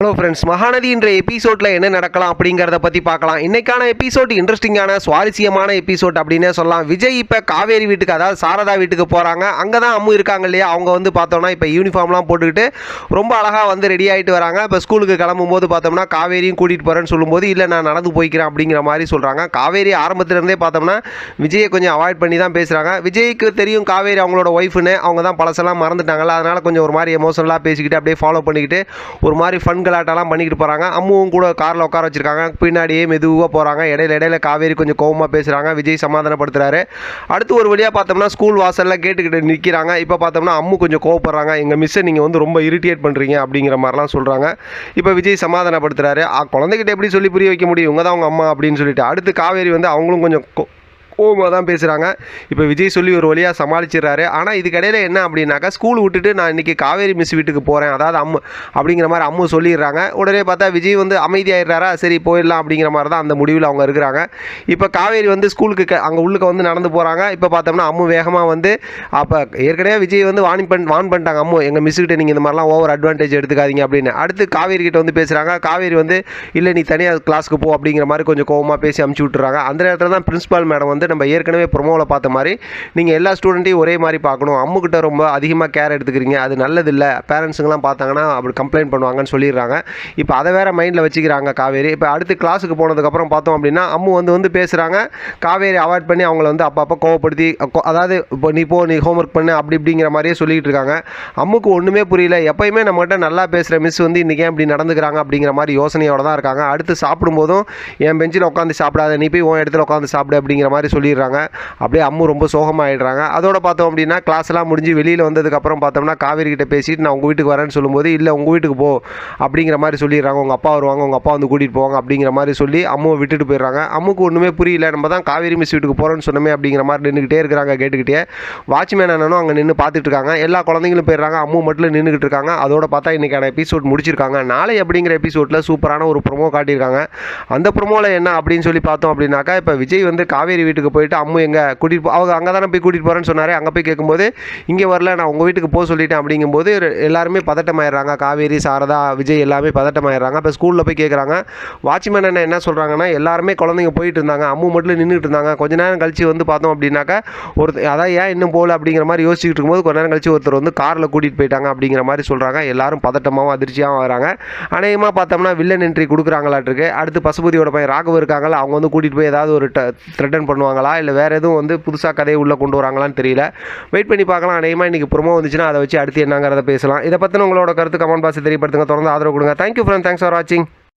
Hello friends, Mahanadi என்ற எபிசோடில் என்ன நடக்கலாம் அப்படிங்கிறத பற்றி பார்க்கலாம். இன்றைக்கான எபிசோட் இன்ட்ரெஸ்டிங்கான சுவாரஸ்யமான எபிசோட் அப்படின்னே சொல்லலாம். விஜய் இப்போ காவேரி வீட்டுக்கு, அதாவது சாரதா வீட்டுக்கு போகிறாங்க. அங்கே தான் அம்மு இருக்காங்க இல்லையா, அவங்க வந்து பார்த்தோம்னா இப்போ யூனிஃபார்ம்லாம் போட்டுக்கிட்டு ரொம்ப அழகாக வந்து ரெடி ஆகிட்டு வராங்க. இப்போ ஸ்கூலுக்கு கிளம்பும் போது பார்த்தோம்னா காவேரியும் கூட்டிகிட்டு போகிறேன்னு சொல்லும்போது இல்லை நான் நடந்து போய்க்கிறேன் அப்படிங்கிற மாதிரி சொல்கிறாங்க. காவேரி ஆரம்பத்திலேருந்தே பார்த்தோம்னா விஜயை கொஞ்சம் அவாய்ட் பண்ணி தான் பேசுகிறாங்க. விஜய்க்கு தெரியும் காவேரி அவங்களோட ஒய்ஃபுன்னு, அவங்க தான் பழசெல்லாம் மறந்துட்டாங்கல்ல, அதனால் கொஞ்சம் ஒரு மாதிரி எமோஷனலாக பேசிக்கிட்டு அப்படியே ஃபாலோ பண்ணிக்கிட்டு ஒரு மாதிரி ஃபன் கலாட்டெல்லாம் பண்ணிக்கிட்டு போகிறாங்க. அம்முவும் கூட காரில் உட்கார வச்சிருக்காங்க. பின்னாடியே மெதுவாக போகிறாங்க. இடையில காவேரி கொஞ்சம் கோவமாக பேசுகிறாங்க. விஜய் சமாதானப்படுத்துறாரு. அடுத்து ஒரு வழியாக பார்த்தோம்னா ஸ்கூல் வாசலில் கேட்டுக்கிட்டு நிற்கிறாங்க. இப்போ பார்த்தோம்னா அம்மு கொஞ்சம் கோவப்படுறாங்க. எங்கள் மிஸ்ஸை நீங்கள் வந்து ரொம்ப இரிட்டேட் பண்ணுறீங்க அப்படிங்கிற மாதிரிலாம் சொல்கிறாங்க. இப்போ விஜய் சமாதானப்படுத்துறாரு. குழந்தைகிட்ட எப்படி சொல்லி புரிய வைக்க முடியும், இவங்க தான் அவங்க அம்மா அப்படின்னு சொல்லிட்டு. அடுத்து காவேரி வந்து அவங்களும் கொஞ்சம் கோவமாக தான் பேசுகிறாங்க. இப்போ விஜய் சொல்லி ஒரு வழியாக சமாளிச்சிடறாரு. ஆனால் இதுக்கடையில் என்ன அப்படின்னாக்கா, ஸ்கூல் விட்டுட்டு நான் இன்றைக்கி காவேரி மிஸ் வீட்டுக்கு போகிறேன், அதாவது அம்மு அப்படிங்கிற மாதிரி அம்மு சொல்லிடுறாங்க. உடனே பார்த்தா விஜய் வந்து அமைதியாகிடுறாரா, சரி போயிடலாம் அப்படிங்கிற மாதிரி தான் அந்த முடிவில் அவங்க இருக்கிறாங்க. இப்போ காவேரி வந்து ஸ்கூலுக்கு அங்கே உள்ளுக்கு வந்து நடந்து போகிறாங்க. இப்போ பார்த்தோம்னா அம்மு வேகமாக வந்து, அப்போ ஏற்கனவே விஜய் வந்து வான் பண்ணிட்டாங்க அம்மு, எங்கள் மிஸ்ஸுக்கிட்ட நீங்கள் இந்த மாதிரிலாம் ஓவர் அட்வான்டேஜ் எடுத்துக்காதீங்க அப்படின்னு. அடுத்து காவேரி கிட்ட வந்து பேசுகிறாங்க. காவேரி வந்து இல்லை நீ தனியாக கிளாஸுக்கு போ அப்படிங்கிற மாதிரி கொஞ்சம் கோவமாக பேசி அமுச்சு விட்டுறாங்க. அந்த நேரத்தில் தான் பிரின்சிபால் மேடம் வந்து நம்ம ஏற்கனவே ப்ரொமோவில் பார்த்த மாதிரி நீங்கள் எல்லா ஸ்டூடெண்ட்டையும் ஒரே மாதிரி பார்க்கணும், அம்முக்கிட்ட ரொம்ப அதிகமாக கேர் எடுத்துக்கிறீங்க, அது நல்லதில்லை, பேரண்ட்ஸுங்கெல்லாம் பார்த்தாங்கன்னா அப்படி கம்ப்ளைண்ட் பண்ணுவாங்கன்னு சொல்லிடுறாங்க. இப்போ அதை வேறு மைண்டில் வச்சுக்கிறாங்க காவேரி. இப்போ அடுத்து கிளாஸுக்கு போனதுக்கப்புறம் பார்த்தோம் அப்படின்னா அம்மு வந்து பேசுகிறாங்க. காவேரி அவாய்ட் பண்ணி அவங்கள வந்து அப்பப்போ கோவப்படுத்தி, அதாவது இப்போ நீ ஹோம்ஒர்க் பண்ணு அப்படி இப்படிங்கிற மாதிரியே சொல்லிகிட்டு இருக்காங்க. அம்முக்கு ஒன்றுமே புரியல. எப்போயுமே நம்மகிட்ட நல்லா பேசுகிற மிஸ் வந்து இன்றைக்கி அப்படி நடந்துக்கிறாங்க அப்படிங்கிற மாதிரி யோசனையோடு தான் இருக்காங்க. அடுத்து சாப்பிடும்போதும் என் பெஞ்சில் உட்காந்து சாப்பிடாத, நீ போய் உன் இடத்துல உட்காந்து சாப்பிடு அப்படிங்கிற மாதிரி சொல்லிடுறாங்க. அப்படியே அம்மு ரொம்ப சோகமாகிடுறாங்க. அதோட பார்த்தோம் அப்படின்னா கிளாஸ்லாம் முடிஞ்சு வெளியில் வந்ததுக்கப்புறம் பார்த்தோம்னா காவேரி கிட்ட பேசிட்டு நான் உங்கள் வீட்டுக்கு வரேன்னு சொல்லும்போது இல்லை உங்கள் வீட்டுக்கு போ அப்படிங்கிற மாதிரி சொல்லிடுறாங்க. உங்கள் அப்பா வருவாங்க, உங்கள் அப்பா வந்து கூட்டிகிட்டு போவாங்க அப்படிங்கிற மாதிரி சொல்லி அம்முவை விட்டுட்டு போயிடுறாங்க. அம்முக்கு ஒன்றுமே புரியல, நம்ம தான் காவேரி மிஸ் வீட்டுக்கு போகிறோன்னு சொன்னோமே அப்படிங்கிற மாதிரி நின்றுக்கிட்டே இருக்கிறாங்க. கேட்டுக்கிட்டே வாட்ச்மேன் அண்ணனும் அங்கே நின்று பார்த்துட்டு இருக்காங்க. எல்லா குழந்தைங்களும் போயிடுறாங்க, அம்மு மட்டும் நின்றுக்கிட்டு இருக்காங்க. அதோட பார்த்தா இன்றைக்கான எபிசோட் முடிச்சிருக்காங்க. நாளை அப்படிங்கிற எபிசோடில் சூப்பரான ஒரு ப்ரொமோ காட்டியிருக்காங்க. அந்த ப்ரொமோவில் என்ன அப்படின்னு சொல்லி பார்த்தோம் அப்படின்னாக்கா, இப்போ விஜய் வந்து காவேரி வீட்டுக்கு போயிட்டு அம்மு எங்கே கூட்டிகிட்டு அவங்க அங்கே தானே போய் கூட்டிகிட்டு போகிறேன்னு சொன்னார். அங்கே போய் கேட்கும்போது இங்கே வரல, நான் உங்கள் வீட்டுக்கு போக சொல்லிட்டேன் அப்படிங்கும்போது எல்லாருமே பதட்டமாயிடுறாங்க. காவேரி, சாரதா, விஜய் எல்லாமே பதட்டமாயிடுறாங்க. இப்போ ஸ்கூலில் போய் கேட்குறாங்க. வாட்ச்மேன் என்ன சொல்கிறாங்கன்னா, எல்லாருமே குழந்தைங்க போயிட்டு இருந்தாங்க, அம்மு மட்டும் நின்றுட்டு இருந்தாங்க. கொஞ்ச நேரம் கழிச்சு வந்து பார்த்தோம் அப்படின்னாக்கா அதான் ஏன் இன்னும் போகல அப்படிங்கிற மாதிரி யோசிச்சுட்டு இருக்கும்போது கொஞ்ச நேரம் கழிச்சு ஒருத்தர் வந்து காரில் கூட்டிகிட்டு போயிட்டாங்க அப்படிங்கிற மாதிரி சொல்கிறாங்க. எல்லாரும் பதட்டமாகவும் அதிர்ச்சியாகவும் வராங்க. அநேகமாக பார்த்தோம்னா வில்லன் என்ட்ரி கொடுக்குறாங்களாட்டிருக்கு. அடுத்து பசுபதியோட பையன் ராகவ் இருக்காங்களா, அவங்க வந்து கூட்டிகிட்டு போய் ஏதாவது ஒரு த்ரெட்டன் பண்ணுவாங்களா, இல்லை வேறு எதுவும் வந்து புதுசாக கதையை உள்ளே கொண்டு வராங்களான்னு தெரியல. வெயிட் பண்ணி பார்க்கலாம். அநேகமாக இன்றைக்கி ப்ரோமோ வந்துச்சுன்னா அதை வச்சு அடுத்து என்னங்கிறத பேசலாம். இதை பற்றின உங்களோட கருத்து கமெண்ட் பாக்ஸில் தெரியப்படுத்துங்க. தொடர்ந்து ஆதரவு கொடுங்க. தேங்க்யூ ஃப்ரெண்ட், தேங்க்ஸ் ஃபார் வாட்சிங்.